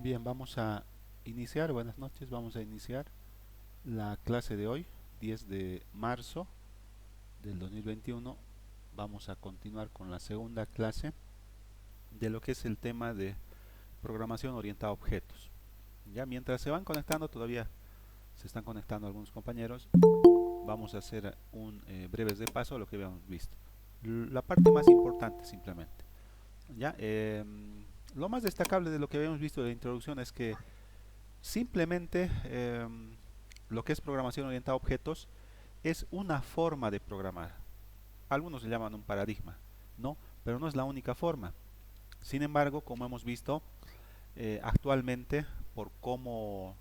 Bien, vamos a iniciar, buenas noches, vamos a iniciar la clase de hoy, 10 de marzo del 2021. Vamos a continuar con la segunda clase de lo que es el tema de programación orientada a objetos. Ya mientras se van conectando, todavía se están conectando algunos compañeros, vamos a hacer un breves de paso a lo que habíamos visto. La parte más importante simplemente. Ya, lo más destacable de lo que habíamos visto de la introducción es que simplemente lo que es programación orientada a objetos es una forma de programar. Algunos le llaman un paradigma, ¿no? Pero no es la única forma. Sin embargo, como hemos visto, actualmente, por cómo,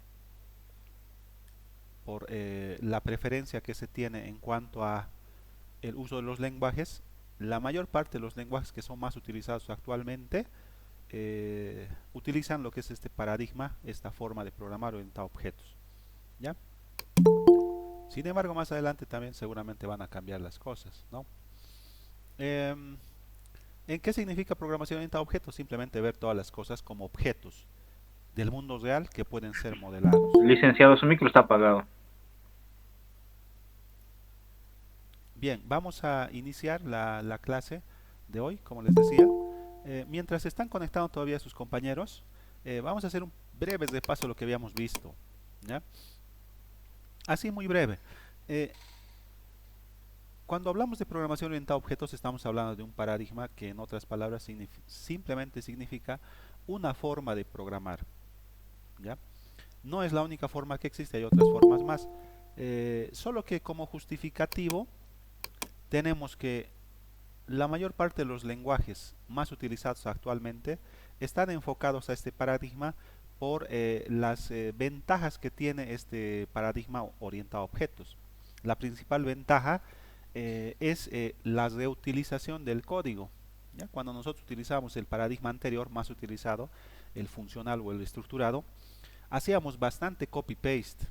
por la preferencia que se tiene en cuanto a el uso de los lenguajes, la mayor parte de los lenguajes que son más utilizados actualmente utilizan lo que es este paradigma, esta forma de programar orientada a objetos. ¿Ya? Sin embargo, más adelante también seguramente van a cambiar las cosas, ¿no? Em, ¿En qué significa programación orientada a objetos? Simplemente ver todas las cosas como objetos del mundo real que pueden ser modelados. Licenciado, su micro está apagado. Bien, vamos a iniciar la clase de hoy, como les decía. Mientras se están conectando todavía sus compañeros, vamos a hacer un breve repaso de lo que habíamos visto. ¿Ya? Así muy breve. Eh, Cuando hablamos de programación orientada a objetos, estamos hablando de un paradigma que, en otras palabras, simplemente significa una forma de programar. ¿Ya? No es la única forma que existe, hay otras formas más. Solo que como justificativo tenemos que la mayor parte de los lenguajes más utilizados actualmente están enfocados a este paradigma por las ventajas que tiene este paradigma orientado a objetos. La principal ventaja es la reutilización del código. ¿Ya? Cuando nosotros utilizamos el paradigma anterior más utilizado, el funcional o el estructurado, hacíamos bastante copy-paste.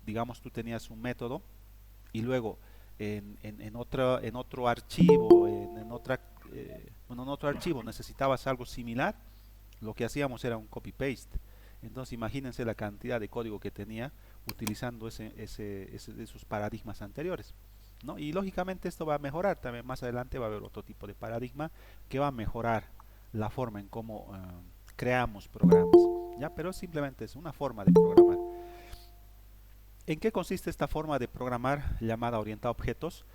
Digamos, tú tenías un método y luego en otro archivo, bueno, en otro archivo necesitabas algo similar, lo que hacíamos era un copy-paste. Entonces imagínense la cantidad de código que tenía utilizando esos paradigmas anteriores. ¿No? Y lógicamente esto va a mejorar también. Más adelante va a haber otro tipo de paradigma que va a mejorar la forma en cómo creamos programas. ¿Ya? Pero simplemente es una forma de programar. ¿En qué consiste esta forma de programar llamada orientada a objetos?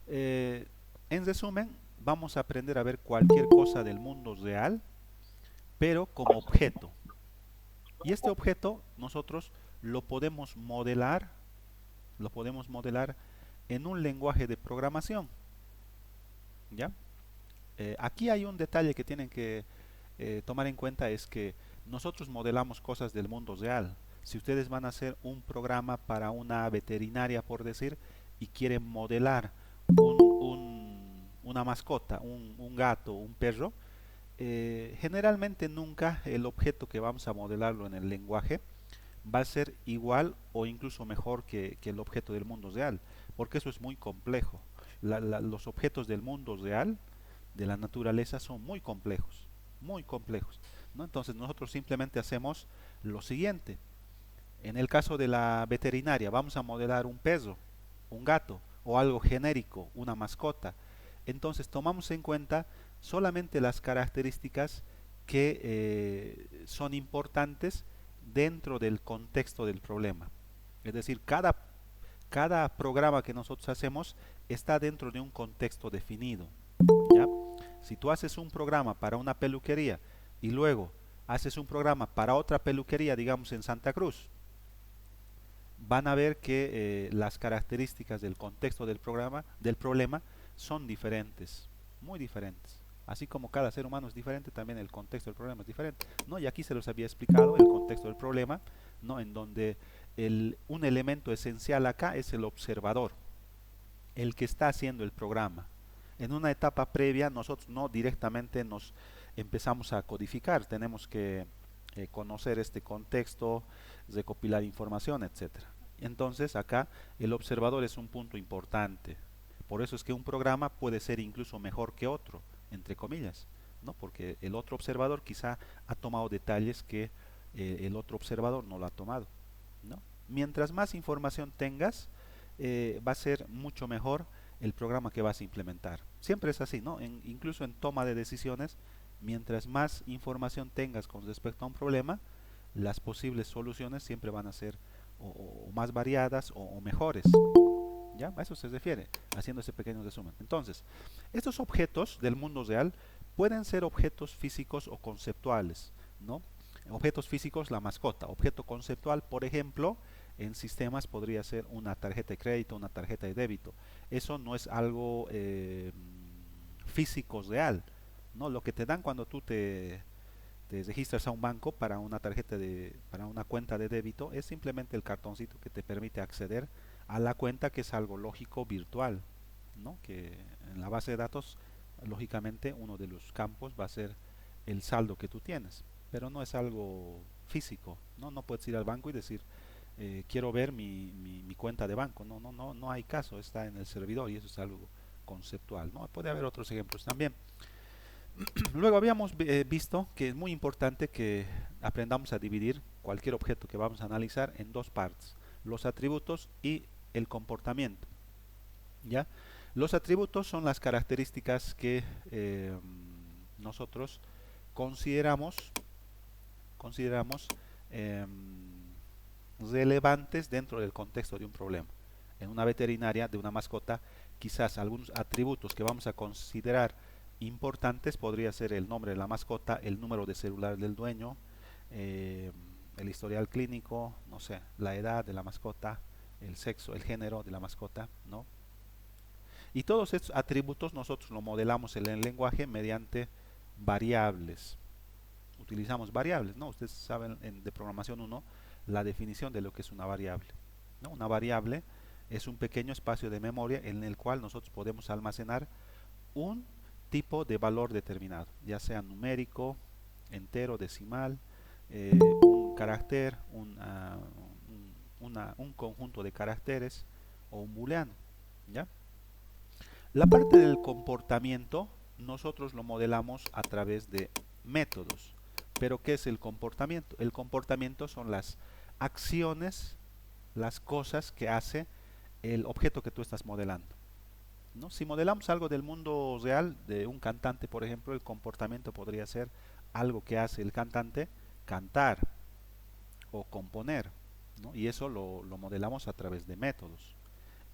Eh, en resumen, vamos a aprender a ver cualquier cosa del mundo real, pero como objeto. Y este objeto nosotros lo podemos modelar, lo podemos modelar en un lenguaje de programación. ¿Ya? Aquí hay un detalle que tienen que tomar en cuenta, es que nosotros modelamos cosas del mundo real. Si ustedes van a hacer un programa para una veterinaria, por decir, y quieren modelar una mascota, un gato, un perro, generalmente nunca el objeto que vamos a modelarlo en el lenguaje va a ser igual o incluso mejor que el objeto del mundo real, porque eso es muy complejo. Los objetos del mundo real, de la naturaleza, son muy complejos, muy complejos. ¿No? Entonces nosotros simplemente hacemos lo siguiente. En el caso de la veterinaria, vamos a modelar un perro, un gato o algo genérico, una mascota. Entonces tomamos en cuenta solamente las características que son importantes dentro del contexto del problema. Es decir, cada programa que nosotros hacemos está dentro de un contexto definido. ¿Ya? Si tú haces un programa para una peluquería y luego haces un programa para otra peluquería, digamos en Santa Cruz, van a ver que las características del contexto del problema, son diferentes, muy diferentes. Así como cada ser humano es diferente, también el contexto del problema es diferente. ¿No? Y aquí se los había explicado el contexto del problema, ¿no? En donde un elemento esencial acá es el observador, el que está haciendo el programa. En una etapa previa nosotros no directamente nos empezamos a codificar, tenemos que conocer este contexto, recopilar información, etcétera. Entonces acá el observador es un punto importante. Por eso es que un programa puede ser incluso mejor que otro, entre comillas, ¿no? Porque el otro observador quizá ha tomado detalles que el otro observador no lo ha tomado, ¿no? Mientras más información tengas, va a ser mucho mejor el programa que vas a implementar. Siempre es así, ¿no? Incluso en toma de decisiones, mientras más información tengas con respecto a un problema, las posibles soluciones siempre van a ser o más variadas o mejores. ¿Ya? A eso se refiere, haciendo ese pequeño resumen. Entonces, estos objetos del mundo real pueden ser objetos físicos o conceptuales, ¿no? Objetos físicos, la mascota. Objeto conceptual, por ejemplo, en sistemas podría ser una tarjeta de crédito, una tarjeta de débito. Eso no es algo físico real, ¿no? Lo que te dan cuando tú te registras a un banco para una para una cuenta de débito es simplemente el cartoncito que te permite acceder a la cuenta, que es algo lógico virtual, ¿no? Que en la base de datos, lógicamente, uno de los campos va a ser el saldo que tú tienes, pero no es algo físico, ¿no? No puedes ir al banco y decir, quiero ver mi cuenta de banco, no hay caso, está en el servidor y eso es algo conceptual, ¿no? Puede haber otros ejemplos también. Luego habíamos visto que es muy importante que aprendamos a dividir cualquier objeto que vamos a analizar en dos partes, los atributos y el comportamiento. ¿Ya? Los atributos son las características que nosotros consideramos, consideramos eh, relevantes dentro del contexto de un problema. En una veterinaria de una mascota, quizás algunos atributos que vamos a considerar importantes podría ser el nombre de la mascota, el número de celular del dueño, eh, el historial clínico, no sé, la edad de la mascota, el sexo, el género de la mascota, ¿no? Y todos estos atributos nosotros lo modelamos en el lenguaje mediante variables. Utilizamos variables, ¿no? Ustedes saben de programación 1 la definición de lo que es una variable, ¿no? Una variable es un pequeño espacio de memoria en el cual nosotros podemos almacenar un tipo de valor determinado, ya sea numérico, entero, decimal, un carácter, un conjunto de caracteres o un booleano, ¿ya? La parte del comportamiento nosotros lo modelamos a través de métodos. Pero ¿qué es el comportamiento? El comportamiento son las acciones, las cosas que hace el objeto que tú estás modelando, ¿no? Si modelamos algo del mundo real, de un cantante, por ejemplo, el comportamiento podría ser algo que hace el cantante, cantar o componer, ¿no? Y eso lo modelamos a través de métodos.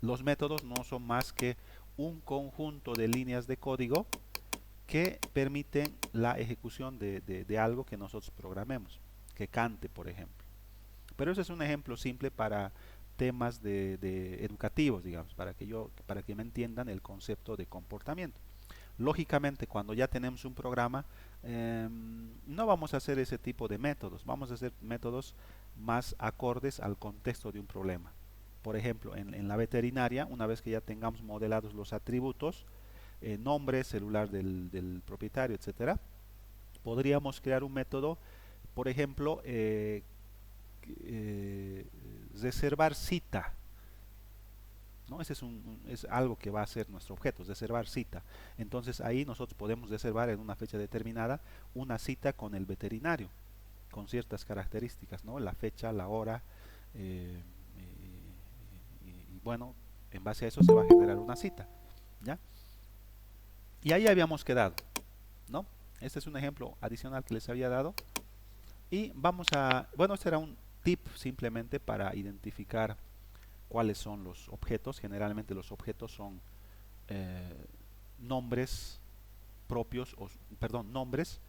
Los métodos no son más que un conjunto de líneas de código que permiten la ejecución de algo que nosotros programemos, que cante, por ejemplo. Pero ese es un ejemplo simple para temas de educativos, digamos, para que me entiendan el concepto de comportamiento. Lógicamente, cuando ya tenemos un programa, no vamos a hacer ese tipo de métodos, vamos a hacer métodos más acordes al contexto de un problema. Por ejemplo, en la veterinaria, una vez que ya tengamos modelados los atributos, nombre, celular del propietario, etcétera, podríamos crear un método, por ejemplo, eh, reservar cita, ¿no? Ese es algo que va a ser nuestro objeto, reservar cita. Entonces ahí nosotros podemos reservar en una fecha determinada una cita con el veterinario, con ciertas características, ¿no? La fecha, la hora, eh, y bueno, en base a eso se va a generar una cita, ¿ya? Y ahí habíamos quedado, ¿no? Este es un ejemplo adicional que les había dado. Y vamos a, bueno, este era un tip simplemente para identificar cuáles son los objetos. Generalmente los objetos son eh, nombres propios, perdón, nombres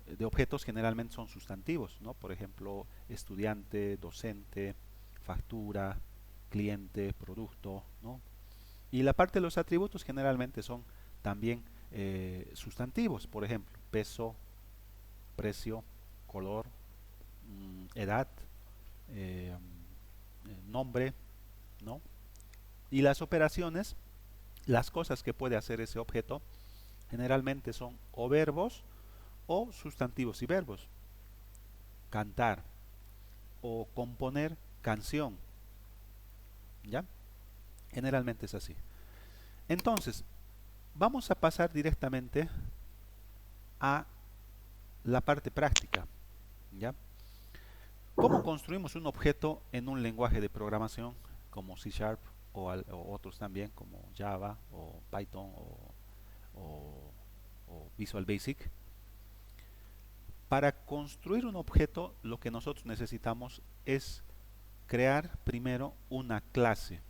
de objetos generalmente son sustantivos, ¿no? Por ejemplo, estudiante, docente, factura, cliente, producto, ¿no? Y la parte de los atributos generalmente son también sustantivos, por ejemplo, peso, precio, color, edad, eh, nombre, ¿no? Y las operaciones, las cosas que puede hacer ese objeto, generalmente son o verbos o sustantivos y verbos. Cantar o componer canción, ¿ya? Generalmente es así. Entonces, vamos a pasar directamente a la parte práctica, ¿ya? ¿Cómo construimos un objeto en un lenguaje de programación como C Sharp o otros también como Java o Python o- o Visual Basic? Para construir un objeto, lo que nosotros necesitamos es crear primero una clase.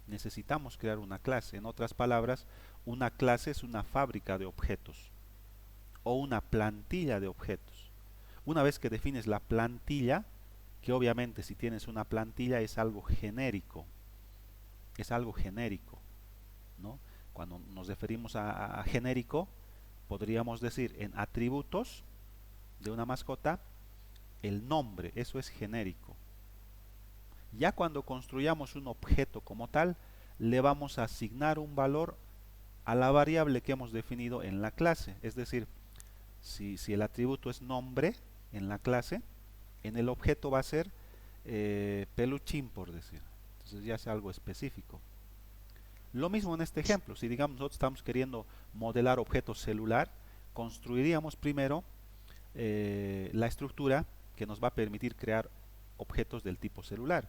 Necesitamos crear una clase. En otras palabras, una clase es una fábrica de objetos o una plantilla de objetos. Una vez que defines la plantilla, que obviamente si tienes una plantilla es algo genérico, ¿no? Cuando nos referimos a genérico, podríamos decir en atributos de una mascota, el nombre, eso es genérico. Ya cuando construyamos un objeto como tal, le vamos a asignar un valor a la variable que hemos definido en la clase. Es decir, si el atributo es nombre en la clase, en el objeto va a ser peluchín, por decir. Entonces ya es algo específico. Lo mismo en este ejemplo. Si digamos nosotros estamos queriendo modelar objetos celular, construiríamos primero la estructura que nos va a permitir crear objetos del tipo celular.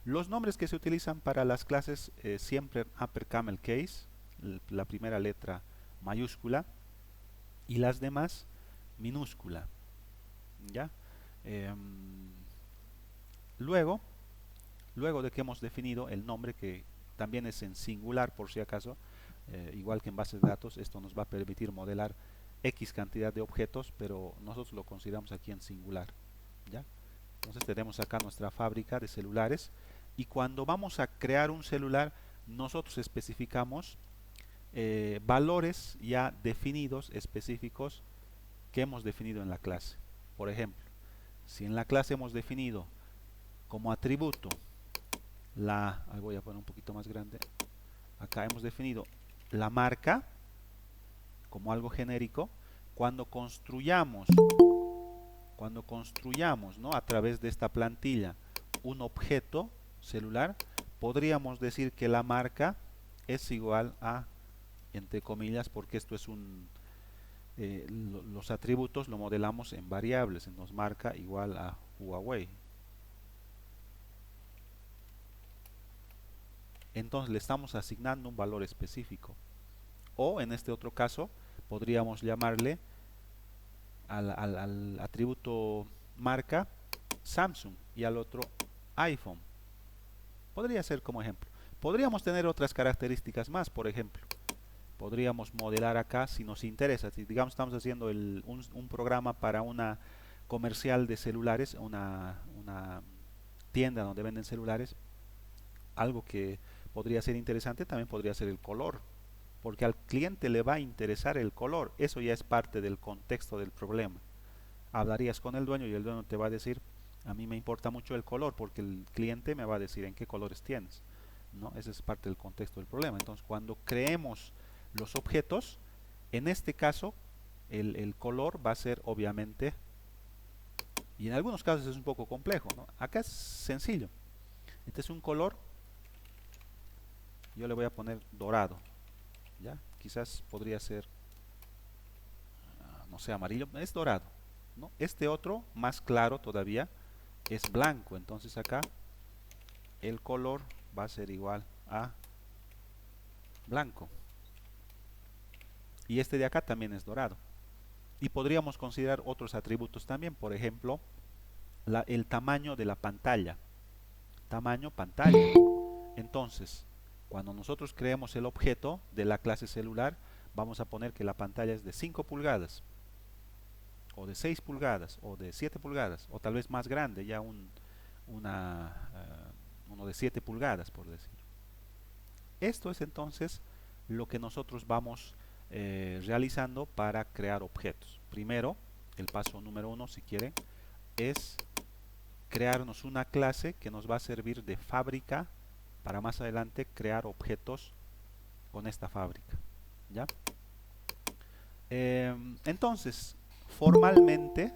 Los nombres que se utilizan para las clases siempre upper camel case, la primera letra mayúscula y las demás minúscula. ¿Ya? Luego, luego de que hemos definido el nombre, que también es en singular por si acaso, igual que en bases de datos, esto nos va a permitir modelar X cantidad de objetos, pero nosotros lo consideramos aquí en singular. ¿Ya? Entonces tenemos acá nuestra fábrica de celulares y cuando vamos a crear un celular, nosotros especificamos valores ya definidos, específicos, que hemos definido en la clase. Por ejemplo, si en la clase hemos definido como atributo ahí voy a poner un poquito más grande, acá hemos definido la marca como algo genérico, cuando construyamos, ¿no? A través de esta plantilla un objeto celular, podríamos decir que la marca es igual a, entre comillas, porque esto es los atributos lo modelamos en variables, entonces marca igual a Huawei. Entonces le estamos asignando un valor específico. O en este otro caso, podríamos llamarle al atributo marca Samsung y al otro iPhone. Podría ser como ejemplo. Podríamos tener otras características más, por ejemplo. Podríamos modelar acá si nos interesa. Si digamos estamos haciendo un programa para una comercial de celulares, una tienda donde venden celulares, algo que podría ser interesante también podría ser el color, porque al cliente le va a interesar el color. Eso ya es parte del contexto del problema. Hablarías con el dueño y el dueño te va a decir, a mí me importa mucho el color porque el cliente me va a decir en qué colores tienes, ¿no? Ese es parte del contexto del problema. Entonces, cuando creemos los objetos, en este caso, el color va a ser obviamente, y en algunos casos es un poco complejo, ¿no? Acá es sencillo. Este es un color, yo le voy a poner dorado, ¿ya? Quizás podría ser, no sé, amarillo, es dorado, ¿no? Este otro, más claro todavía, es blanco, entonces acá el color va a ser igual a blanco. Y este de acá también es dorado. Y podríamos considerar otros atributos también, por ejemplo, el tamaño de la pantalla. Tamaño pantalla. Entonces, cuando nosotros creemos el objeto de la clase celular, vamos a poner que la pantalla es de 5 pulgadas, o de 6 pulgadas, o de 7 pulgadas, o tal vez más grande, ya uno de 7 pulgadas, por decir. Esto es entonces lo que nosotros vamos realizando para crear objetos. Primero, el paso número 1, si quieren, es crearnos una clase que nos va a servir de fábrica para más adelante crear objetos con esta fábrica. ¿Ya? Entonces, formalmente,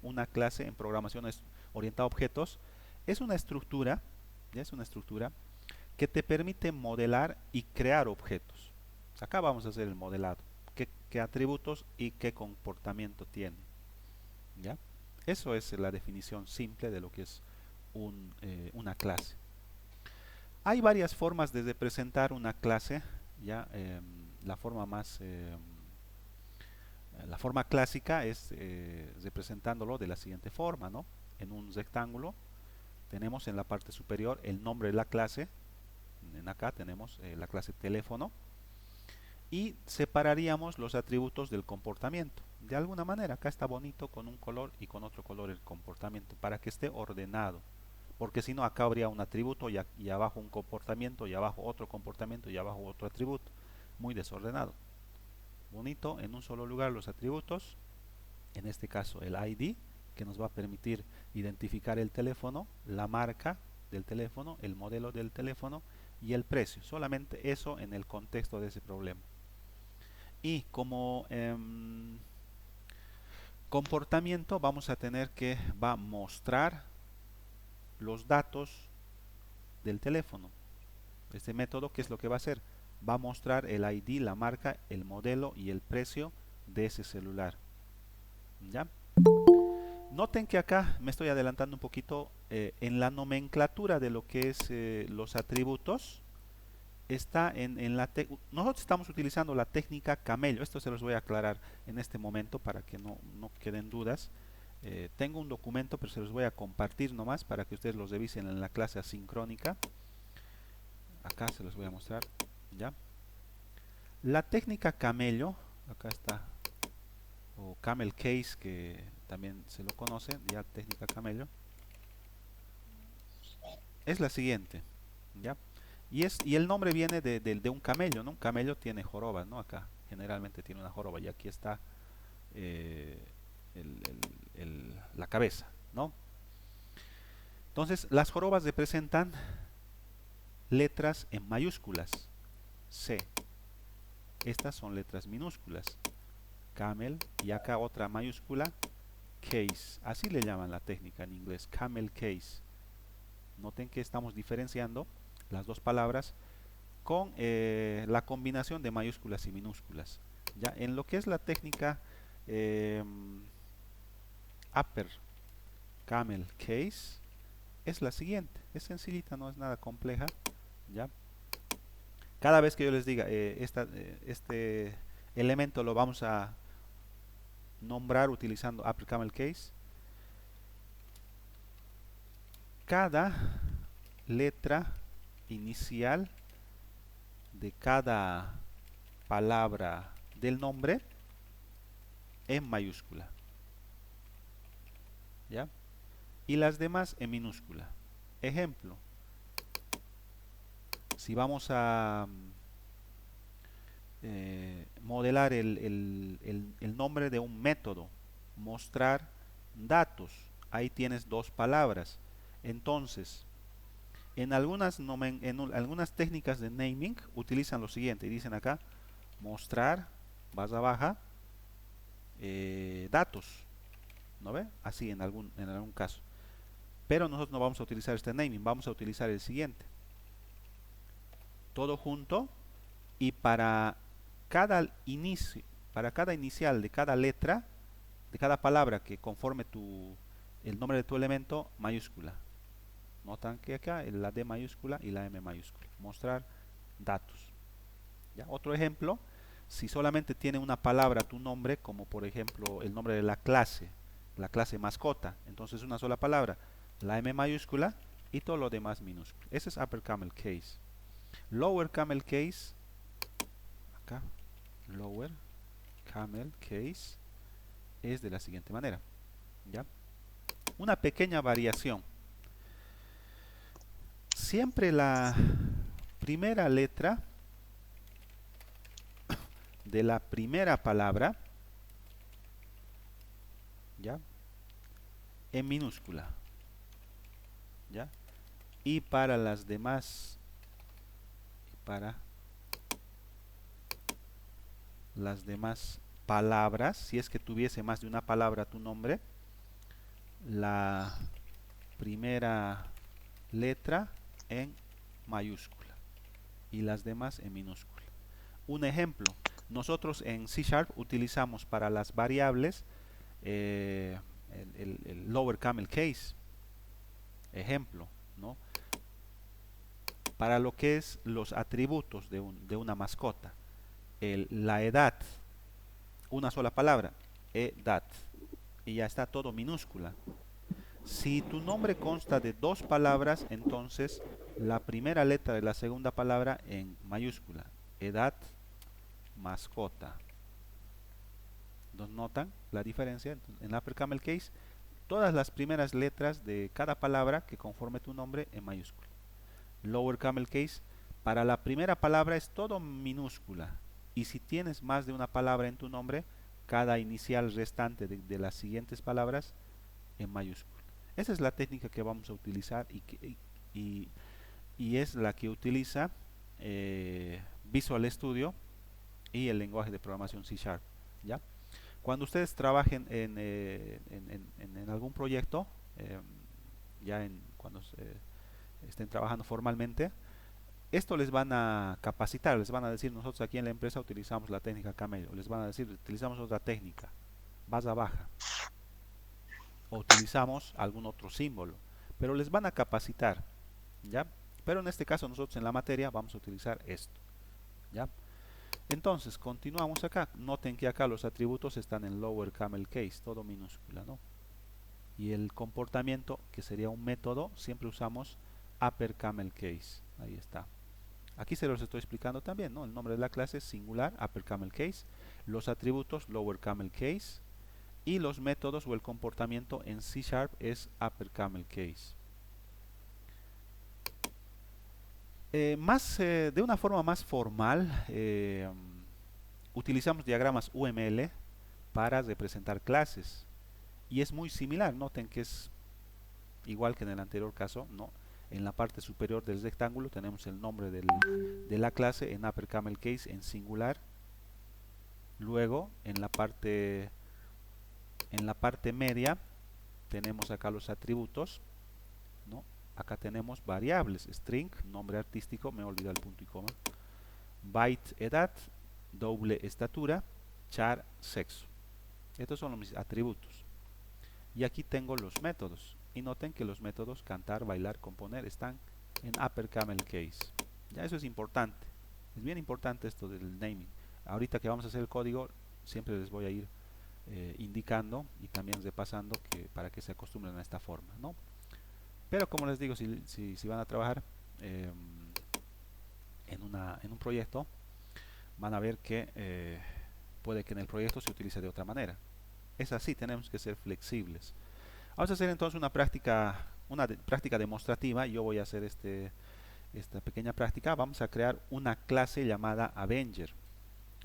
una clase en programación orientada a objetos es una estructura, ¿ya? Es una estructura que te permite modelar y crear objetos. Acá vamos a hacer el modelado. ¿Qué atributos y qué comportamiento tiene? ¿Ya? Eso es la definición simple de lo que es una clase. Hay varias formas de representar una clase. Ya la forma la forma clásica es representándolo de la siguiente forma, ¿no? En un rectángulo tenemos en la parte superior el nombre de la clase. En acá tenemos la clase teléfono y separaríamos los atributos del comportamiento. De alguna manera, acá está bonito con un color y con otro color el comportamiento para que esté ordenado. Porque si no, acá habría un atributo y abajo un comportamiento y abajo otro comportamiento y abajo otro atributo. Muy desordenado. Bonito en un solo lugar los atributos. En este caso el ID, que nos va a permitir identificar el teléfono, la marca del teléfono, el modelo del teléfono y el precio. Solamente eso en el contexto de ese problema. Y como comportamiento vamos a tener que va a mostrar los datos del teléfono. Este método, ¿qué es lo que va a hacer? Va a mostrar el ID, la marca, el modelo y el precio de ese celular. ¿Ya? Noten que acá me estoy adelantando un poquito en la nomenclatura de lo que es los atributos. Está en nosotros estamos utilizando la técnica camello. Esto se los voy a aclarar en este momento para que no queden dudas. Tengo un documento, pero se los voy a compartir nomás para que ustedes los revisen en la clase asincrónica. Acá se los voy a mostrar. ¿Ya? La técnica camello, acá está, o camel case, que también se lo conoce, ya técnica camello, es la siguiente. ¿Ya? Y el nombre viene de un camello, ¿no? Un camello tiene jorobas, ¿no? Acá generalmente tiene una joroba y aquí está eh, la cabeza, ¿no? Entonces, las jorobas representan letras en mayúsculas. C. Estas son letras minúsculas. Camel y acá otra mayúscula. Case. Así le llaman la técnica en inglés. Camel case. Noten que estamos diferenciando las dos palabras con la combinación de mayúsculas y minúsculas. Ya en lo que es la técnica upper camel case es la siguiente, es sencillita, no es nada compleja. Ya cada vez que yo les diga este elemento lo vamos a nombrar utilizando upper camel case, cada letra inicial de cada palabra del nombre en mayúscula, ¿ya? Y las demás en minúscula. Ejemplo, si vamos a modelar el nombre de un método, mostrar datos, ahí tienes dos palabras. Entonces, en algunas técnicas de naming utilizan lo siguiente, dicen acá, mostrar, barra baja, datos, ¿no ve? Así en algún caso. Pero nosotros no vamos a utilizar este naming, vamos a utilizar el siguiente. Todo junto y para cada inicial de cada letra, de cada palabra que conforme el nombre de tu elemento, mayúscula. Notan que acá la D mayúscula y la M mayúscula. Mostrar datos. ¿Ya? Otro ejemplo, si solamente tiene una palabra tu nombre, como por ejemplo el nombre de la clase mascota, entonces una sola palabra, la M mayúscula y todo lo demás minúsculo. Ese es upper camel case. Lower camel case, acá, lower camel case es de la siguiente manera. ¿Ya? Una pequeña variación. Siempre la primera letra de la primera palabra, ¿ya? En minúscula, ¿ya? Y para las demás, palabras, si es que tuviese más de una palabra tu nombre, la primera letra en mayúscula y las demás en minúscula. Un ejemplo, nosotros en C# utilizamos para las variables el lower camel case, ejemplo, ¿no? Para lo que es los atributos de una mascota, la edad, una sola palabra, edad, y ya está todo minúscula. Si tu nombre consta de dos palabras, entonces la primera letra de la segunda palabra en mayúscula, edad, mascota. ¿Nos notan la diferencia? En Upper Camel Case, todas las primeras letras de cada palabra que conforme tu nombre en mayúscula. Lower Camel Case, para la primera palabra es todo minúscula. Y si tienes más de una palabra en tu nombre, cada inicial restante de las siguientes palabras en mayúscula. Esa es la técnica que vamos a utilizar y, y es la que utiliza Visual Studio y el lenguaje de programación C Sharp. ¿Ya? Cuando ustedes trabajen en algún proyecto, cuando estén trabajando formalmente, esto les van a capacitar, les van a decir, nosotros aquí en la empresa utilizamos la técnica Camello, les van a decir, utilizamos otra técnica, base baja, o utilizamos algún otro símbolo, pero les van a capacitar, ¿ya? Pero en este caso nosotros en la materia vamos a utilizar esto, ¿ya? Entonces, continuamos acá. Noten que acá los atributos están en lower camel case, todo minúscula, ¿no? Y el comportamiento, que sería un método, siempre usamos upper camel case. Ahí está. Aquí se los estoy explicando también, ¿no? El nombre de la clase es singular, upper camel case. Los atributos, lower camel case. Y los métodos o el comportamiento en C Sharp es upper camel case. De una forma más formal, utilizamos diagramas UML para representar clases y es muy similar. Noten que es igual que en el anterior caso, ¿no? En la parte superior del rectángulo tenemos el nombre de la clase en upper camel case en singular. Luego en la parte media tenemos acá los atributos, ¿no? Acá tenemos variables, string, nombre artístico, me he olvidado el punto y coma, byte, edad, doble, estatura, char, sexo. Estos son mis atributos. Y aquí tengo los métodos. Y noten que los métodos cantar, bailar, componer están en upper camel case. Ya eso es importante. Es bien importante esto del naming. Ahorita que vamos a hacer el código, siempre les voy a ir indicando y también repasando para que se acostumbren a esta forma, ¿no? Pero como les digo, si van a trabajar en un proyecto, van a ver que puede que en el proyecto se utilice de otra manera. Es así, tenemos que ser flexibles. Vamos a hacer entonces una práctica demostrativa. Yo voy a hacer esta pequeña práctica. Vamos a crear una clase llamada Avenger.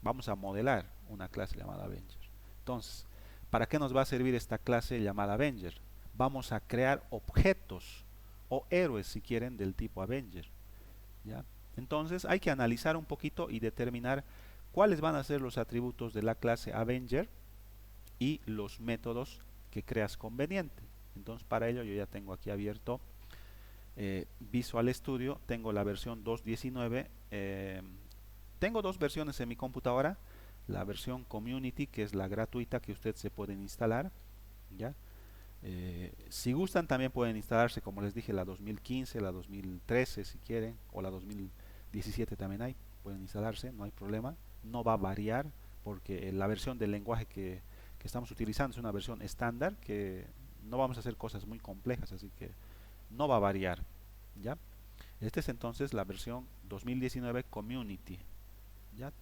Vamos a modelar una clase llamada Avenger. Entonces, ¿para qué nos va a servir esta clase llamada Avenger? Vamos a crear objetos o héroes, si quieren, del tipo Avenger, ¿ya? Entonces hay que analizar un poquito y determinar cuáles van a ser los atributos de la clase Avenger y los métodos que creas conveniente. Entonces para ello yo ya tengo aquí abierto Visual Studio, tengo la versión 2.19. Tengo dos versiones en mi computadora, la versión Community, que es la gratuita que ustedes se pueden instalar, ¿ya? Si gustan también pueden instalarse, como les dije, la 2015, la 2013 si quieren, o la 2017 también hay, pueden instalarse, no hay problema, no va a variar porque la versión del lenguaje que estamos utilizando es una versión estándar, que no vamos a hacer cosas muy complejas, así que no va a variar, ¿ya? Esta es entonces la versión 2019 Community, ¿ya?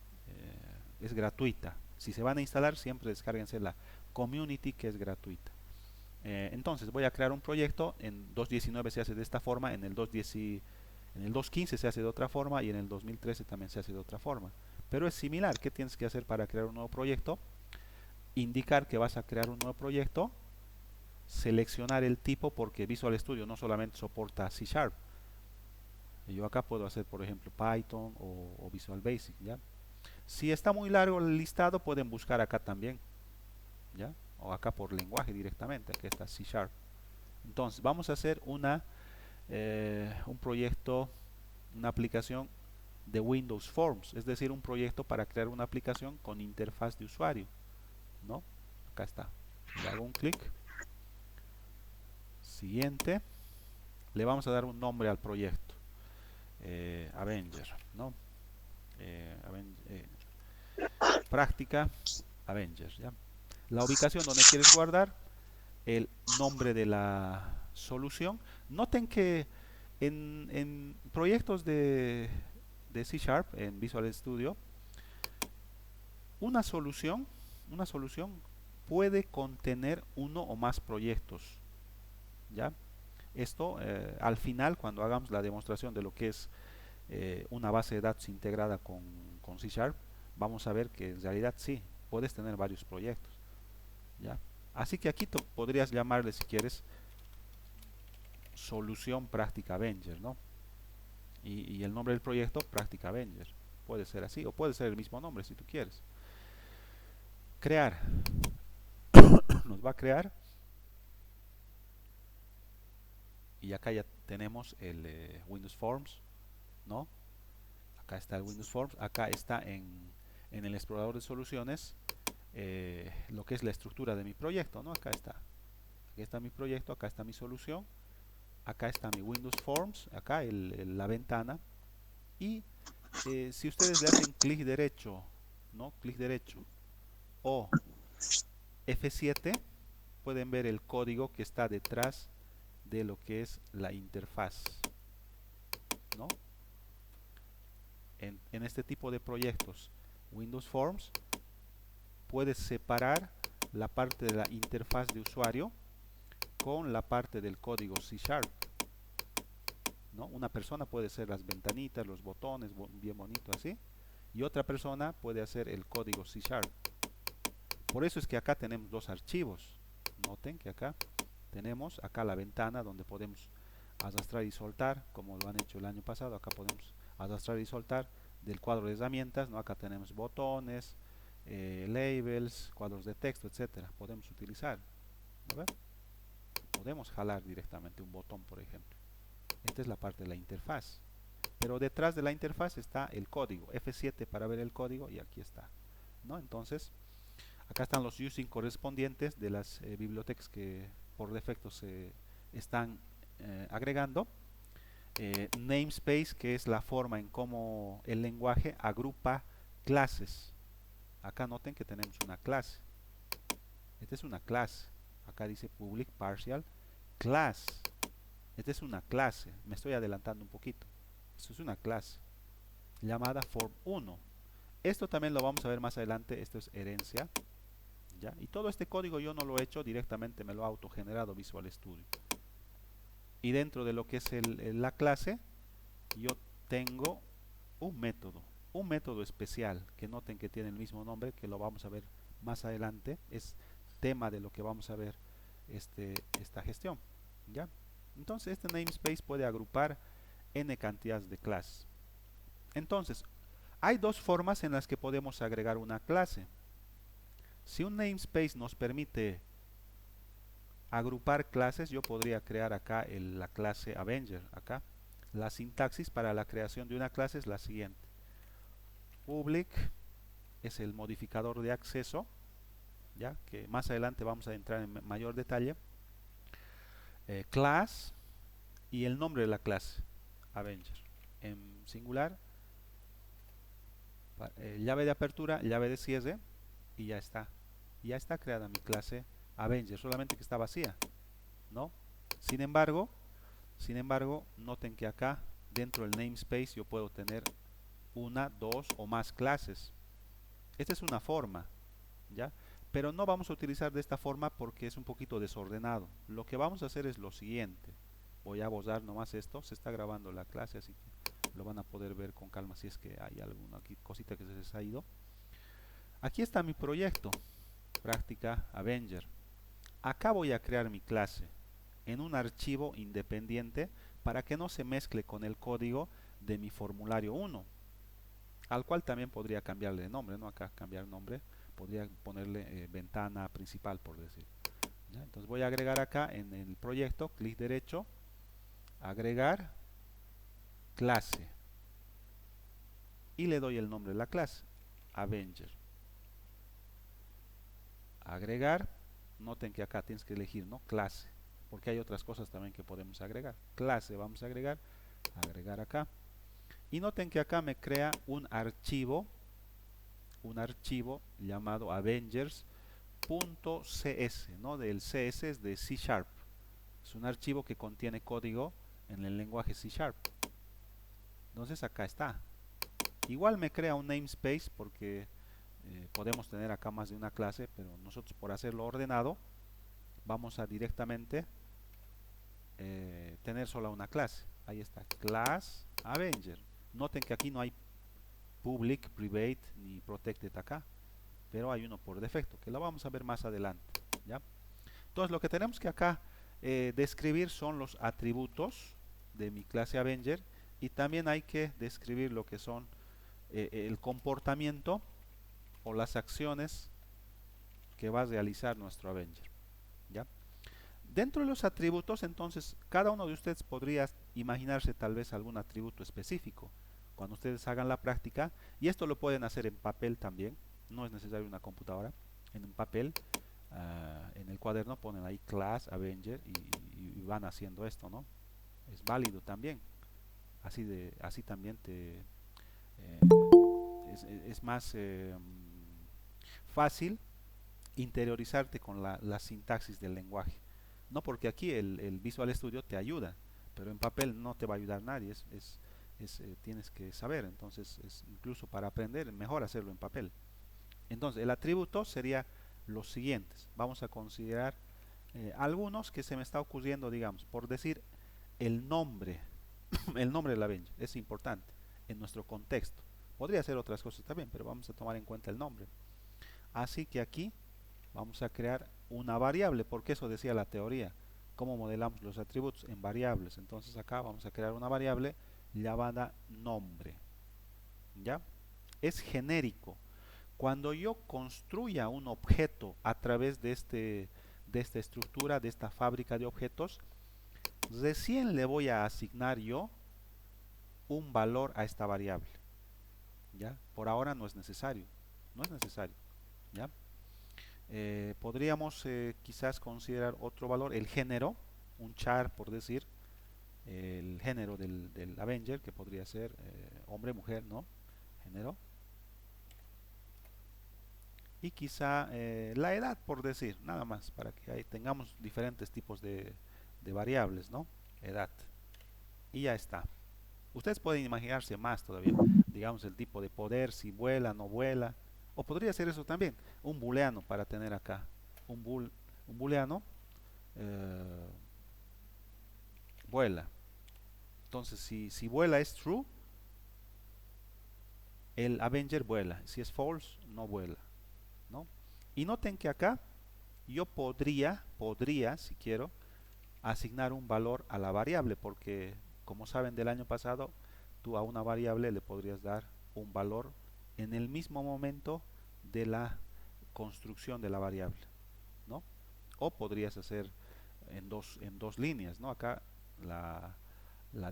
Es gratuita. Si se van a instalar, siempre descárguense la Community, que es gratuita. Entonces voy a crear un proyecto. En 2.19 se hace de esta forma, en el 2.15 se hace de otra forma y en el 2013 también se hace de otra forma. Pero es similar. ¿Qué tienes que hacer para crear un nuevo proyecto? Indicar que vas a crear un nuevo proyecto, seleccionar el tipo, porque Visual Studio no solamente soporta C Sharp. Yo acá puedo hacer, por ejemplo, Python o Visual Basic, ¿ya? Si está muy largo el listado, pueden buscar acá también, ¿ya? O acá por lenguaje directamente, aquí está C Sharp. Entonces vamos a hacer un proyecto, una aplicación de Windows Forms, es decir, un proyecto para crear una aplicación con interfaz de usuario, ¿no? Acá está. Le hago un clic Siguiente, le vamos a dar un nombre al proyecto. Avenger, ¿no? Práctica Avenger, ¿ya? La ubicación donde quieres guardar, el nombre de la solución. Noten que en proyectos de C Sharp, en Visual Studio, una solución, una solución puede contener uno o más proyectos, ¿ya? Esto al final, cuando hagamos la demostración de lo que es una base de datos integrada con C Sharp, vamos a ver que en realidad sí, puedes tener varios proyectos, ¿ya? Así que aquí podrías llamarle, si quieres, solución práctica Avenger, ¿no? Y el nombre del proyecto, práctica Avenger. Puede ser así, o puede ser el mismo nombre si tú quieres. Crear. Nos va a crear. Y acá ya tenemos el Windows Forms, ¿no? Acá está el Windows Forms. Acá está en el explorador de soluciones lo que es la estructura de mi proyecto, ¿no? Acá está. Aquí está mi proyecto, acá está mi solución. Acá está mi Windows Forms, acá la ventana. Y si ustedes le hacen clic derecho, ¿no? Clic derecho o F7, pueden ver el código que está detrás de lo que es la interfaz, ¿no? En este tipo de proyectos, Windows Forms, puedes separar la parte de la interfaz de usuario con la parte del código C Sharp, ¿no? Una persona puede hacer las ventanitas, los botones, bien bonito así, y otra persona puede hacer el código C Sharp. Por eso es que acá tenemos dos archivos. Noten que acá tenemos la ventana donde podemos arrastrar y soltar, como lo han hecho el año pasado. Acá podemos arrastrar y soltar del cuadro de herramientas, ¿no? Acá tenemos botones, labels, cuadros de texto, etcétera. Podemos utilizar, ¿no ve? Podemos jalar directamente un botón, por ejemplo. Esta es la parte de la interfaz. Pero detrás de la interfaz está el código. F7 para ver el código y aquí está, ¿no? Entonces, acá están los using correspondientes de las bibliotecas que por defecto se están agregando. Namespace, que es la forma en cómo el lenguaje agrupa clases. Acá noten que tenemos una clase. Esta es una clase. Acá dice public partial class. Esta es una clase. Me estoy adelantando un poquito. Esto es una clase llamada form1. Esto también lo vamos a ver más adelante. Esto es herencia, ¿ya? Y todo este código yo no lo he hecho directamente, me lo ha autogenerado Visual Studio. Y dentro de lo que es la clase, yo tengo un método especial, que noten que tiene el mismo nombre, que lo vamos a ver más adelante. Es tema de lo que vamos a ver esta gestión, ¿ya? Entonces este namespace puede agrupar n cantidades de clases. Entonces, hay dos formas en las que podemos agregar una clase. Si un namespace nos permite agrupar clases, yo podría crear acá la clase Avenger. Acá la sintaxis para la creación de una clase es la siguiente. Public es el modificador de acceso, ya que más adelante vamos a entrar en mayor detalle. Class y el nombre de la clase Avenger en singular, llave de apertura, llave de cierre, y ya está creada mi clase Avenger, solamente que está vacía, ¿no? Sin embargo, noten que acá dentro del namespace yo puedo tener una, dos o más clases. Esta es una forma, ¿ya? Pero no vamos a utilizar de esta forma porque es un poquito desordenado. Lo que vamos a hacer es lo siguiente. Voy a borrar nomás esto. Se está grabando la clase, así que lo van a poder ver con calma si es que hay alguna cosita que se les ha ido. Aquí está mi proyecto, práctica Avenger. Acá voy a crear mi clase en un archivo independiente para que no se mezcle con el código de mi formulario 1, al cual también podría cambiarle de nombre, ¿no? Acá cambiar nombre, podría ponerle ventana principal, por decir, ¿ya? Entonces voy a agregar acá en el proyecto, clic derecho, agregar clase, y le doy el nombre de la clase, Avenger. Agregar, noten que acá tienes que elegir, ¿no? Clase, porque hay otras cosas también que podemos agregar. Clase vamos a agregar acá. Y noten que acá me crea un archivo llamado avengers.cs, ¿no? Del CS es de C Sharp. Es un archivo que contiene código en el lenguaje C Sharp. Entonces acá está. Igual me crea un namespace porque podemos tener acá más de una clase, pero nosotros por hacerlo ordenado vamos a directamente tener solo una clase. Ahí está, class Avenger. Noten que aquí no hay public, private ni protected acá, pero hay uno por defecto que lo vamos a ver más adelante, ¿ya? Entonces lo que tenemos que acá describir son los atributos de mi clase Avenger, y también hay que describir lo que son el comportamiento o las acciones que va a realizar nuestro Avenger, ¿ya? Dentro de los atributos, entonces, cada uno de ustedes podría imaginarse tal vez algún atributo específico cuando ustedes hagan la práctica, y esto lo pueden hacer en papel también, no es necesario una computadora, en un papel, en el cuaderno ponen ahí class Avenger y van haciendo esto, ¿no? Es válido también, así también es más fácil interiorizarte con la sintaxis del lenguaje. No, porque aquí el Visual Studio te ayuda, pero en papel no te va a ayudar nadie, tienes que saber. Entonces es incluso para aprender mejor hacerlo en papel. Entonces el atributo sería los siguientes. Vamos a considerar algunos que se me está ocurriendo, digamos, por decir el nombre. El nombre de la bench es importante en nuestro contexto. Podría ser otras cosas también, pero vamos a tomar en cuenta el nombre. Así que aquí vamos a crear una variable, porque eso decía la teoría, cómo modelamos los atributos en variables. Entonces acá vamos a crear una variable llamada nombre, ¿ya? Es genérico. Cuando yo construya un objeto a través de esta estructura, de esta fábrica de objetos, recién le voy a asignar yo un valor a esta variable, ¿ya? Por ahora no es necesario, ¿ya? Podríamos quizás considerar otro valor, el género, un char por decir, el género del Avenger, que podría ser hombre, mujer, ¿no? Género. Y quizá la edad por decir, nada más, para que ahí tengamos diferentes tipos de variables, ¿no? Edad. Y ya está. Ustedes pueden imaginarse más todavía, digamos el tipo de poder, si vuela, no vuela, o podría ser eso también, un booleano para tener acá, un booleano eh, vuela. Entonces si vuela es true, el Avenger vuela, si es false, no vuela, ¿no? Y noten que acá yo podría, si quiero, asignar un valor a la variable, porque como saben del año pasado, tú a una variable le podrías dar un valor en el mismo momento de la construcción de la variable, ¿no? O podrías hacer en dos líneas, ¿no? Acá la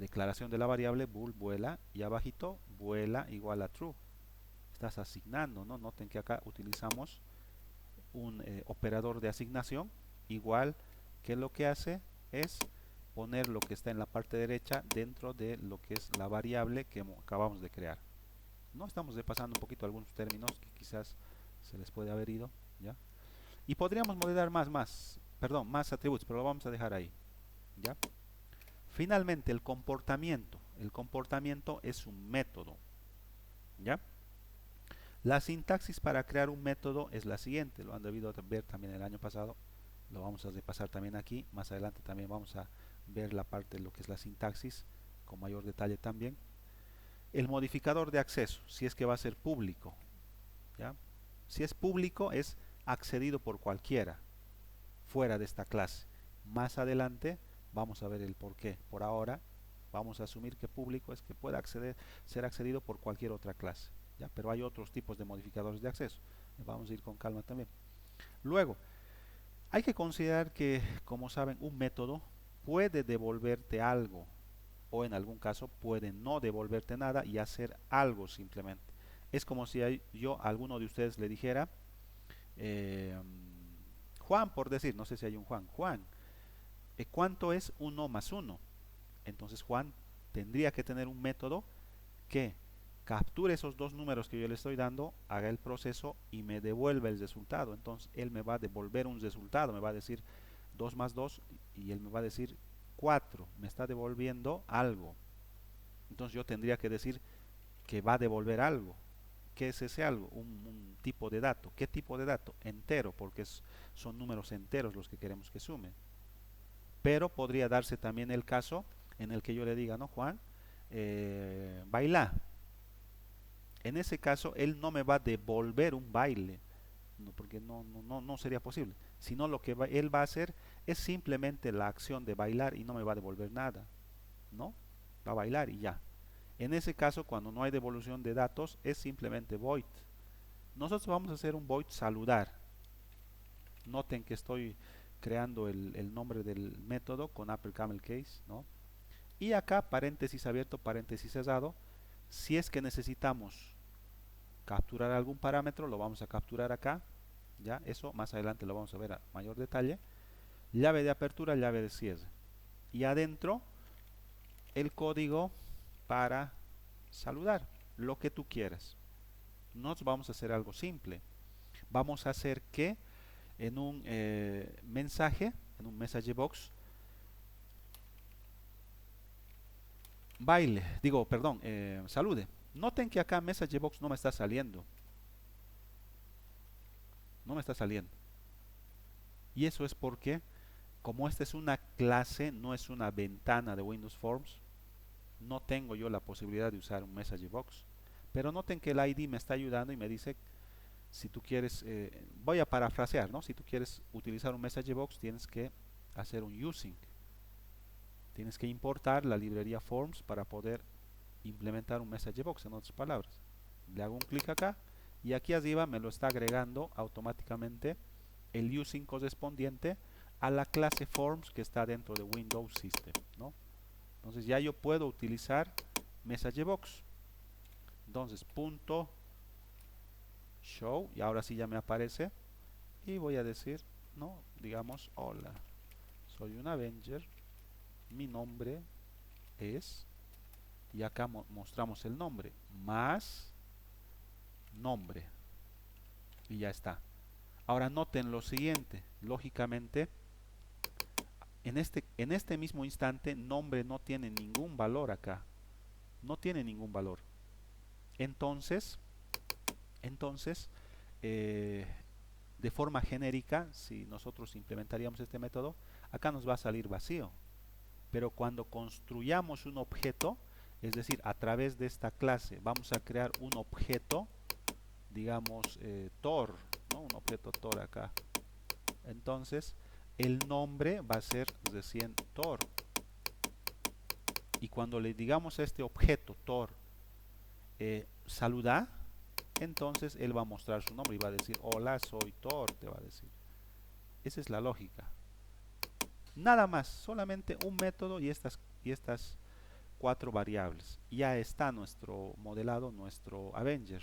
declaración de la variable bool vuela y abajito vuela igual a true. Estás asignando, ¿no? Noten que acá utilizamos un operador de asignación igual, que lo que hace es poner lo que está en la parte derecha dentro de lo que es la variable que acabamos de crear. No estamos repasando un poquito algunos términos que quizás se les puede haber ido, ¿ya? Y podríamos modelar más atributos, pero lo vamos a dejar ahí, ¿ya? Finalmente, el comportamiento. El comportamiento es un método, ¿ya? La sintaxis para crear un método es la siguiente, lo han debido ver también el año pasado, lo vamos a repasar también aquí, más adelante también vamos a ver la parte de lo que es la sintaxis con mayor detalle también. El modificador de acceso, si es que va a ser público, ¿ya? Si es público es accedido por cualquiera fuera de esta clase. Más adelante vamos a ver el por qué. Por ahora vamos a asumir que público es que pueda ser accedido por cualquier otra clase, ¿ya? Pero hay otros tipos de modificadores de acceso. Vamos a ir con calma también. Luego, hay que considerar que, como saben, un método puede devolverte algo o en algún caso puede no devolverte nada y hacer algo simplemente. Es como si yo a alguno de ustedes le dijera, Juan, por decir, no sé si hay un Juan, ¿Cuánto es 1 más 1? Entonces Juan tendría que tener un método que capture esos dos números que yo le estoy dando, haga el proceso y me devuelva el resultado. Entonces él me va a devolver un resultado, me va a decir 2 más 2 y él me va a decir 4, me está devolviendo algo. Entonces yo tendría que decir que va a devolver algo. ¿Qué es ese algo? Un tipo de dato. ¿Qué tipo de dato? Entero, porque son números enteros los que queremos que sume. Pero podría darse también el caso en el que yo le diga, no, Juan, baila. En ese caso, él no me va a devolver un baile, no, porque no sería posible. Sino lo que él va a hacer es simplemente la acción de bailar y no me va a devolver nada, ¿no? Va a bailar y ya. En ese caso, cuando no hay devolución de datos, es simplemente void. Nosotros vamos a hacer un void saludar. Noten que estoy creando el nombre del método con Apple Camel Case, ¿no? Y acá paréntesis abierto, paréntesis cerrado. Si es que necesitamos capturar algún parámetro, lo vamos a capturar acá. Ya, eso más adelante lo vamos a ver a mayor detalle. Llave de apertura, llave de cierre. Y adentro el código para saludar, lo que tú quieras. Nos vamos a hacer algo simple. Vamos a hacer que en un mensaje, en un message box, baile, digo, perdón, salude. Noten que acá message box no me está saliendo. No me está saliendo. Y eso es porque, como esta es una clase, no es una ventana de Windows Forms, no tengo yo la posibilidad de usar un message box. Pero noten que el ID me está ayudando y me dice, si tú quieres, voy a parafrasear, ¿no? Si tú quieres utilizar un message box, tienes que hacer un using. Tienes que importar la librería Forms para poder implementar un message box, en otras palabras. Le hago un clic acá y aquí arriba me lo está agregando automáticamente el using correspondiente a la clase Forms que está dentro de Windows System, ¿no? Entonces ya yo puedo utilizar message box. Entonces punto show y ahora sí ya me aparece y voy a decir, no, digamos, hola, soy un Avenger, mi nombre es, y acá mostramos el nombre, más nombre, y ya está. Ahora noten lo siguiente, lógicamente, en este mismo instante, nombre no tiene ningún valor acá, no tiene ningún valor. Entonces, eh, de forma genérica, si nosotros implementaríamos este método, acá nos va a salir vacío. Pero cuando construyamos un objeto, es decir, a través de esta clase, vamos a crear un objeto, digamos, Tor, ¿no? Un objeto Tor acá. Entonces, el nombre va a ser recién Tor. Y cuando le digamos a este objeto Tor, saluda, entonces él va a mostrar su nombre y va a decir, hola, soy Tor, te va a decir. Esa es la lógica. Nada más, solamente un método y estas cuatro variables. Ya está nuestro modelado, nuestro Avenger.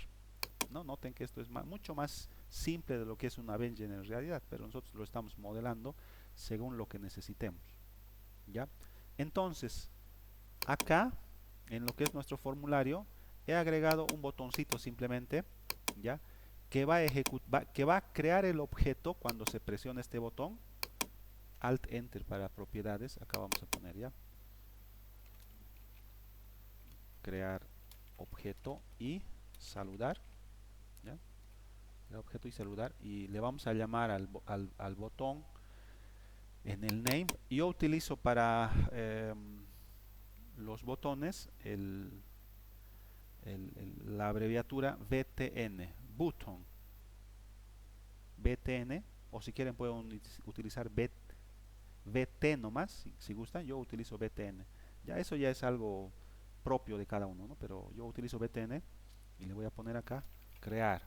¿No? Noten que esto es mucho más simple de lo que es un Avenger en realidad, pero nosotros lo estamos modelando según lo que necesitemos. ¿Ya? Entonces, acá, en lo que es nuestro formulario, he agregado un botoncito simplemente, ¿ya? Que va a crear el objeto cuando se presiona este botón. Alt Enter para propiedades, acá vamos a poner ya. Crear objeto y saludar. ¿Ya? Crear objeto y saludar. Y le vamos a llamar al botón en el name. Yo utilizo para los botones la abreviatura BTN, button. BTN, o si quieren pueden utilizar BT nomás, si gustan, yo utilizo BTN. Ya eso ya es algo propio de cada uno, ¿no? Pero yo utilizo BTN y le voy a poner acá crear.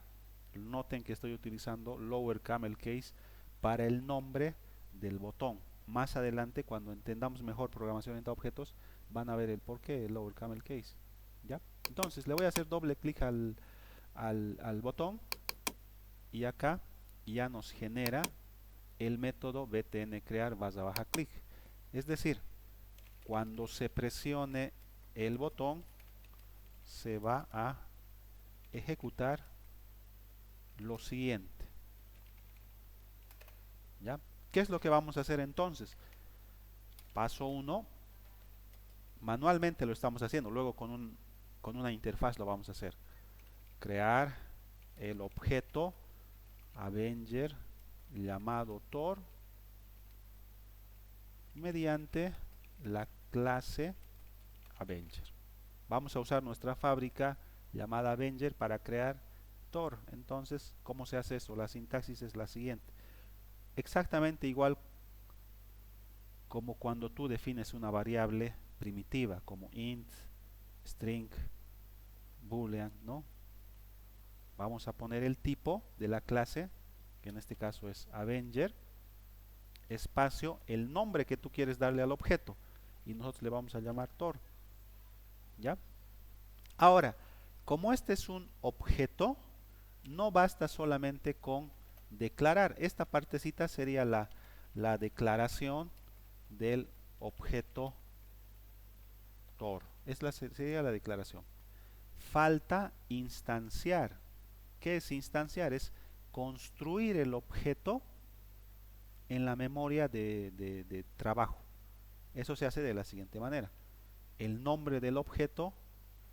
Noten que estoy utilizando lower camel case para el nombre del botón. Más adelante, cuando entendamos mejor programación orientada a objetos, van a ver el porqué el lower camel case. ¿Ya? Entonces le voy a hacer doble clic al botón y acá ya nos genera el método btn crear _click. Es decir, cuando se presione el botón, se va a ejecutar lo siguiente. ¿Ya? ¿Qué es lo que vamos a hacer entonces? Paso 1, manualmente lo estamos haciendo, luego con una interfaz lo vamos a hacer. Crear el objeto Avenger llamado Thor mediante la clase Avenger. Vamos a usar nuestra fábrica llamada Avenger para crear Thor. Entonces, ¿cómo se hace eso? La sintaxis es la siguiente. Exactamente igual como cuando tú defines una variable primitiva como int, string, boolean, ¿no? Vamos a poner el tipo de la clase, que en este caso es Avenger, espacio, el nombre que tú quieres darle al objeto, y nosotros le vamos a llamar Thor. ¿Ya? Ahora, como este es un objeto, no basta solamente con declarar. Esta partecita sería la declaración del objeto Thor. Sería la declaración. Falta instanciar. ¿Qué es instanciar? Es construir el objeto en la memoria de trabajo. Eso se hace de la siguiente manera. El nombre del objeto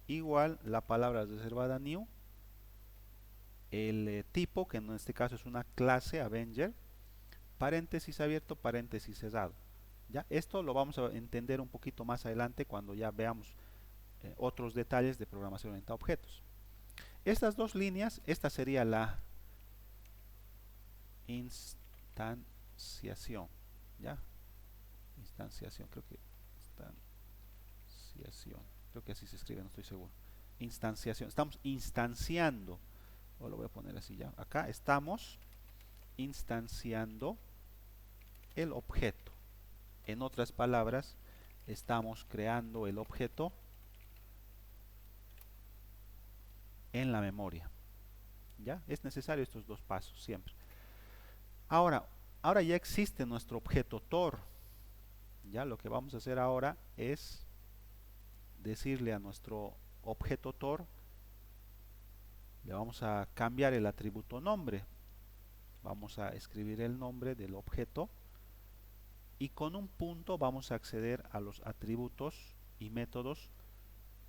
igual la palabra reservada new, el tipo, que en este caso es una clase Avenger, paréntesis abierto, paréntesis cerrado. ¿Ya? Esto lo vamos a entender un poquito más adelante cuando ya veamos otros detalles de programación orientada a objetos. Estas dos líneas, esta sería la instanciación. ¿Ya? Instanciación, creo que creo que así se escribe, no estoy seguro. Instanciación, estamos instanciando, o lo voy a poner así ya. Acá estamos instanciando el objeto. En otras palabras, estamos creando el objeto en la memoria. ¿Ya? Es necesario estos dos pasos siempre. Ahora ya existe nuestro objeto Thor. Ya lo que vamos a hacer ahora es decirle a nuestro objeto Thor, le vamos a cambiar el atributo nombre. Vamos a escribir el nombre del objeto y con un punto vamos a acceder a los atributos y métodos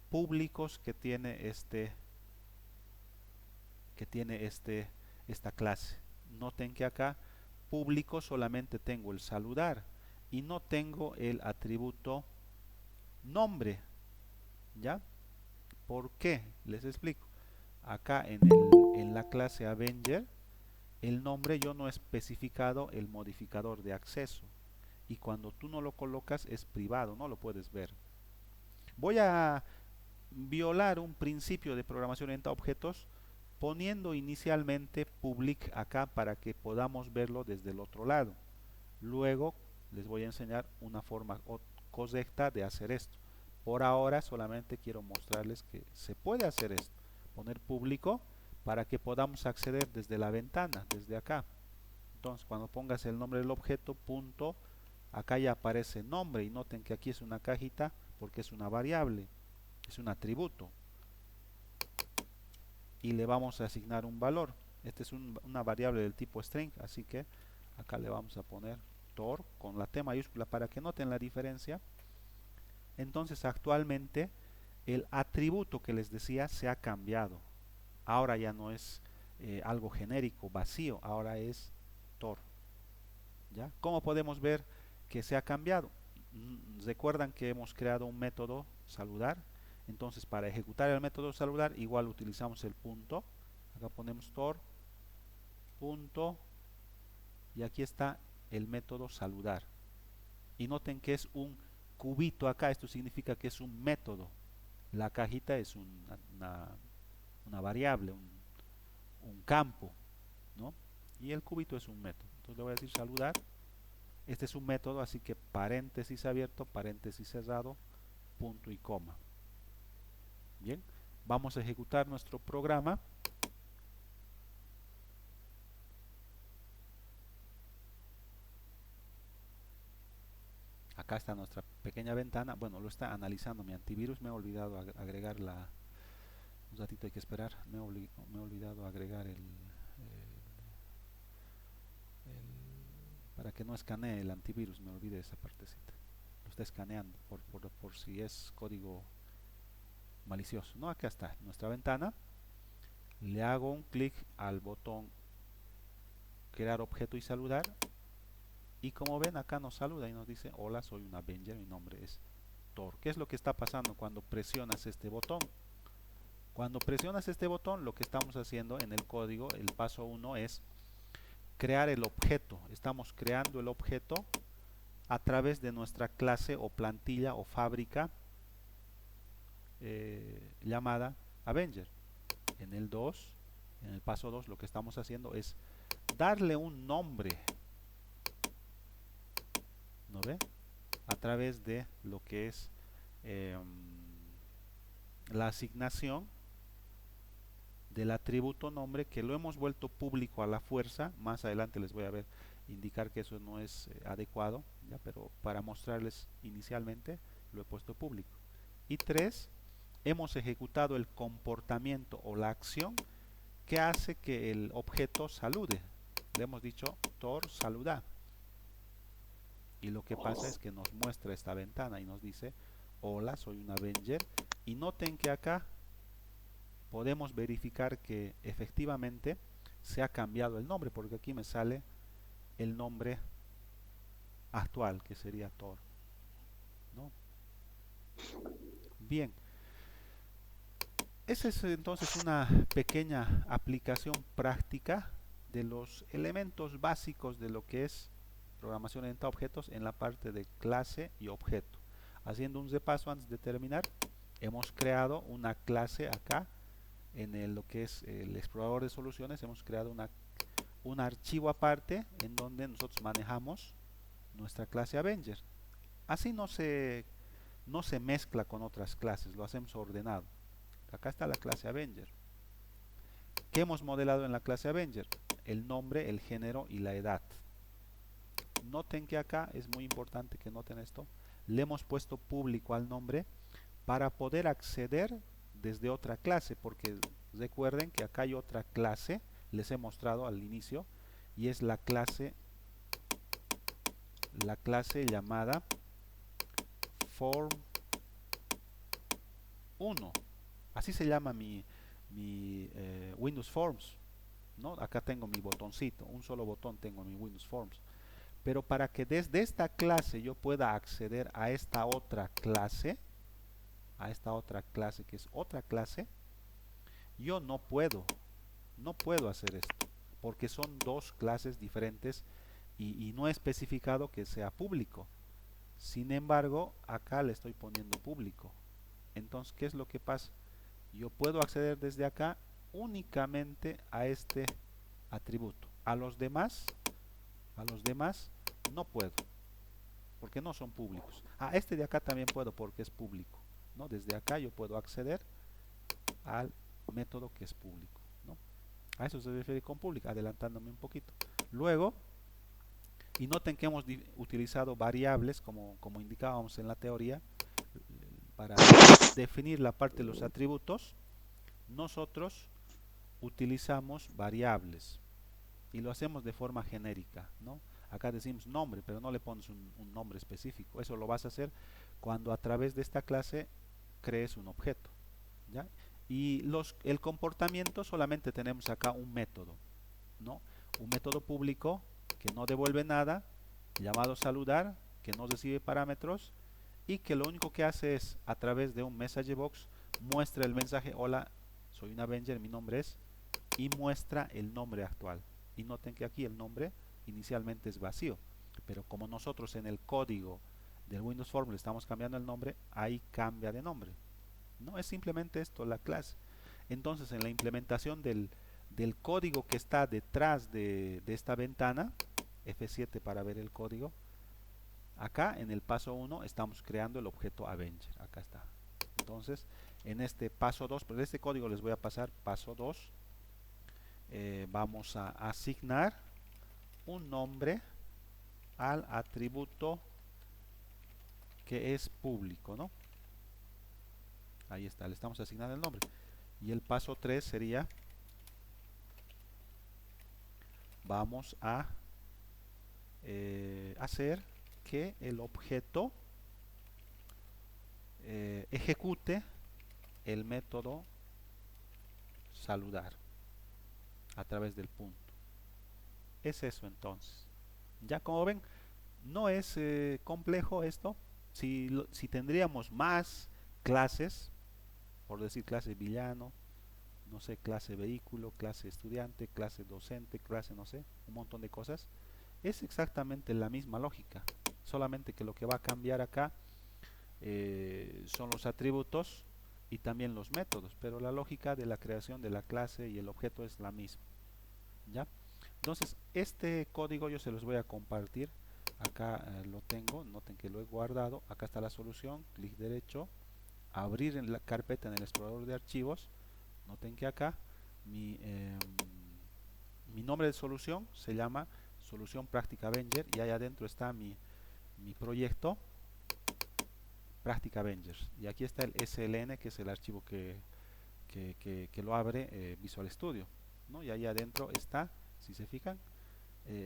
públicos que tiene esta clase. Noten que acá público solamente tengo el saludar y no tengo el atributo nombre. ¿Ya? ¿Por qué? Les explico. Acá en la clase Avenger, el nombre yo no he especificado el modificador de acceso. Y cuando tú no lo colocas es privado, no lo puedes ver. Voy a violar un principio de programación orientada a objetos poniendo inicialmente public acá para que podamos verlo desde el otro lado. Luego les voy a enseñar una forma correcta de hacer esto. Por ahora solamente quiero mostrarles que se puede hacer esto. Poner público para que podamos acceder desde la ventana, desde acá. Entonces cuando pongas el nombre del objeto, punto, acá ya aparece nombre y noten que aquí es una cajita porque es una variable, es un atributo. Y le vamos a asignar un valor. Este es una variable del tipo string, así que acá le vamos a poner Thor con la T mayúscula para que noten la diferencia. Entonces actualmente el atributo que les decía se ha cambiado. Ahora ya no es algo genérico, vacío, ahora es Thor. ¿Ya? ¿Cómo podemos ver que se ha cambiado? Recuerdan que hemos creado un método saludar. Entonces para ejecutar el método saludar igual utilizamos el punto. Acá ponemos Thor, punto, y aquí está el método saludar. Y noten que es un cubito acá, esto significa que es un método. La cajita es una variable, un campo, ¿no? Y el cubito es un método. Entonces le voy a decir saludar. Este es un método, así que paréntesis abierto, paréntesis cerrado, punto y coma. Bien, vamos a ejecutar nuestro programa. Acá acá está nuestra pequeña ventana. Bueno, lo está analizando mi antivirus. Me he olvidado agregar un ratito hay que esperar. Me he olvidado agregar para que no escanee el antivirus. Me olvidé esa partecita. Lo está escaneando por si es código malicioso. No, acá está nuestra ventana. Le hago un clic al botón crear objeto y saludar. Y como ven, acá nos saluda y nos dice: hola, soy un Avenger, mi nombre es Thor. ¿Qué es lo que está pasando cuando presionas este botón? Cuando presionas este botón, lo que estamos haciendo en el código, el paso 1 es crear el objeto. Estamos creando el objeto a través de nuestra clase o plantilla o fábrica llamada Avenger. En el 2, en el paso 2, lo que estamos haciendo es darle un nombre, ¿no ve? A través de lo que es la asignación del atributo nombre, que lo hemos vuelto público a la fuerza. Más adelante les voy a ver indicar que eso no es adecuado, ¿ya? Pero para mostrarles inicialmente lo he puesto público. Y 3, hemos ejecutado el comportamiento o la acción que hace que el objeto salude. Le hemos dicho Thor saluda. Y lo que pasa es que nos muestra esta ventana y nos dice: hola, soy un Avenger. Y noten que acá podemos verificar que efectivamente se ha cambiado el nombre, porque aquí me sale el nombre actual, que sería Thor, ¿no? Bien, esa es entonces una pequeña aplicación práctica de los elementos básicos de lo que es programación orientada a objetos en la parte de clase y objeto. Haciendo un repaso antes de terminar, hemos creado una clase acá en lo que es el explorador de soluciones. Hemos creado un archivo aparte en donde nosotros manejamos nuestra clase Avenger. Así no se mezcla con otras clases, lo hacemos ordenado. Acá está la clase Avenger. ¿Qué hemos modelado en la clase Avenger? El nombre, el género y la edad. Noten que acá es muy importante que noten esto. Le hemos puesto público al nombre para poder acceder desde otra clase, porque recuerden que acá hay otra clase, les he mostrado al inicio, y es la clase llamada Form 1. Así se llama mi Windows Forms, ¿no? Acá tengo mi botoncito, un solo botón tengo en mi Windows Forms. Pero para que desde esta clase yo pueda acceder a esta otra clase, que es otra clase, yo no puedo hacer esto, porque son dos clases diferentes y no he especificado que sea público. Sin embargo, acá le estoy poniendo público. Entonces, ¿qué es lo que pasa? Yo puedo acceder desde acá únicamente a este atributo. A los demás no puedo, porque no son públicos. A este de acá también puedo, porque es público, ¿no? Desde acá yo puedo acceder al método que es público, ¿no? A eso se refiere con público, adelantándome un poquito. Luego, y noten que hemos utilizado variables, como indicábamos en la teoría, para definir la parte de los atributos. Nosotros utilizamos variables y lo hacemos de forma genérica, ¿no? Acá decimos nombre, pero no le pones un nombre específico. Eso lo vas a hacer cuando a través de esta clase crees un objeto, ¿ya? Y el comportamiento solamente tenemos acá un método, ¿no? Un método público que no devuelve nada, llamado saludar, que no recibe parámetros y que lo único que hace es, a través de un message box, muestra el mensaje: hola, soy un Avenger, mi nombre es, y muestra el nombre actual. Y noten que aquí el nombre inicialmente es vacío, pero como nosotros en el código del Windows Form le estamos cambiando el nombre, ahí cambia de nombre. No es simplemente esto la clase. Entonces, en la implementación del código que está detrás de esta ventana, F7 para ver el código, acá en el paso 1 estamos creando el objeto Avenger. Acá está. Entonces, en este paso 2, pero este código les voy a pasar paso 2. Vamos a asignar un nombre al atributo que es público, ¿no? Ahí está, le estamos asignando el nombre. Y el paso 3 sería, vamos a hacer que el objeto ejecute el método saludar a través del punto. Es eso entonces. Ya como ven, no es complejo esto. Si tendríamos más clases, por decir clase villano, no sé, clase vehículo, clase estudiante, clase docente, clase no sé, un montón de cosas, es exactamente la misma lógica, solamente que lo que va a cambiar acá son los atributos y también los métodos, pero la lógica de la creación de la clase y el objeto es la misma. ¿Ya? Entonces, este código yo se los voy a compartir. Acá lo tengo, noten que lo he guardado. Acá está la solución, clic derecho, abrir en la carpeta en el explorador de archivos. Noten que acá mi, mi nombre de solución se llama solución práctica Avenger y ahí adentro está mi proyecto práctica Avengers. Y aquí está el SLN, que es el archivo que lo abre Visual Studio, ¿no? Y ahí adentro está, si se fijan,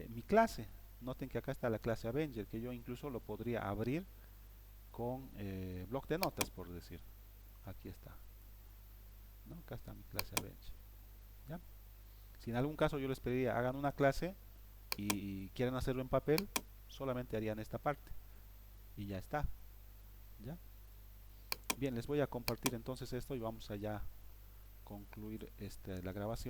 mi clase. Noten que acá está la clase Avenger, que yo incluso lo podría abrir con bloc de notas, por decir. Aquí está, ¿no? Acá está mi clase Avenger. ¿Ya? Si en algún caso yo les pediría hagan una clase y quieren hacerlo en papel, solamente harían esta parte y ya está. ¿Ya? Bien, les voy a compartir entonces esto y vamos allá a concluir la grabación.